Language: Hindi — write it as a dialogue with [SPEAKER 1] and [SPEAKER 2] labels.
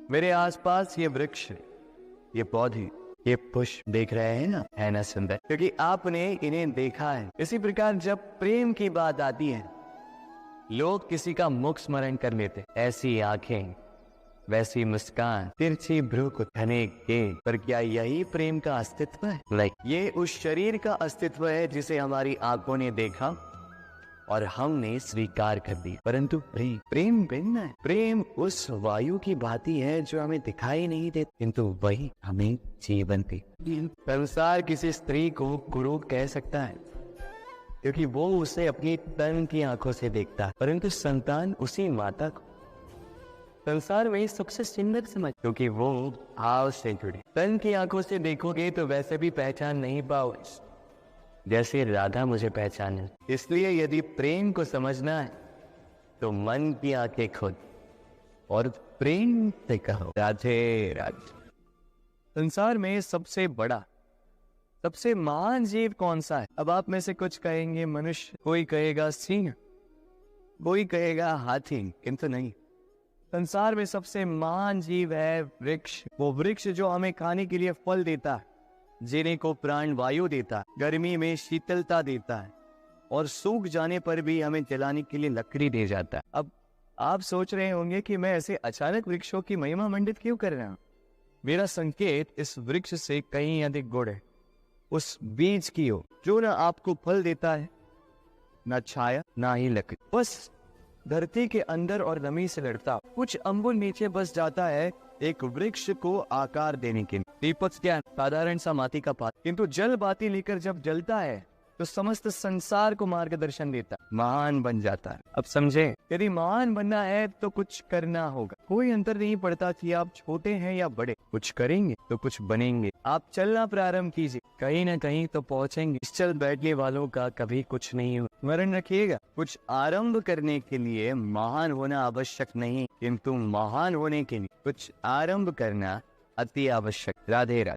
[SPEAKER 1] मेरे आसपास ये वृक्ष, ये पौधे, ये पुष्प देख रहे हैं ना, है ना सुंदर? क्योंकि आपने इन्हें देखा है। इसी प्रकार जब प्रेम की बात आती है, लोग किसी का मुख स्मरण कर लेते। ऐसी आंखें, वैसी मुस्कान, तिरछी भ्रूकुट, घने केश, पर क्या यही प्रेम का अस्तित्व है? ये उस शरीर का अस्तित्व है जिसे हमारी आंखों ने देखा और हमने स्वीकार कर दी। परंतु प्रेम भिन्न है। प्रेम उस वायु की भांति है जो हमें दिखाई नहीं देती, किंतु वही हमें जीवन देती। संसार किसी स्त्री को कुरूप कह सकता है क्योंकि वो उसे अपनी तन की आंखों से देखता है, परंतु संतान उसी माता को संसार में सबसे सुंदर समझ, क्योंकि वो भाव से जुड़े। तन की आंखों से देखोगे तो वैसे भी पहचान नहीं पाओगे जैसे राधा मुझे पहचाने। इसलिए यदि प्रेम को समझना है तो मन की आंखें खोल और प्रेम से कहो राधे राधे। संसार में सबसे बड़ा, सबसे महान जीव कौन सा है? अब आप में से कुछ कहेंगे मनुष्य, कोई कहेगा सिंह, कोई कहेगा हाथी, किंतु नहीं। संसार में सबसे महान जीव है वृक्ष। वो वृक्ष जो हमें खाने के लिए फल देता है, जीने को प्राण वायु देता है, गर्मी में शीतलता देता है और सूख जाने पर भी हमें जलाने के लिए लकड़ी दे जाता है। अब आप सोच रहे होंगे कि मैं ऐसे अचानक वृक्षों की महिमा मंडित क्यों कर रहा हूं? मेरा संकेत इस वृक्ष से कहीं अधिक गुण है उस बीज की ओर जो ना आपको फल देता है, ना छाया, ना ही लकड़ी, बस धरती के अंदर और नमी से लड़ता, कुछ अंबुल नीचे बस जाता है एक वृक्ष को आकार देने के लिए। दीपक क्या साधारण सा माटी का पात्र, किंतु जल बाती लेकर जब जलता है तो समस्त संसार को मार्गदर्शन देता, महान बन जाता है। अब समझे, यदि महान बनना है तो कुछ करना होगा। कोई अंतर नहीं पड़ता कि आप छोटे हैं या बड़े, कुछ करेंगे तो कुछ बनेंगे। आप चलना प्रारंभ कीजिए, कहीं ना कहीं तो पहुंचेंगे। चल बैठने वालों का कभी कुछ नहीं हो। स्मरण रखिएगा, कुछ आरंभ करने के लिए महान होना आवश्यक नहीं, किंतु महान होने के लिए कुछ आरंभ करना अति आवश्यक। राधे राधे।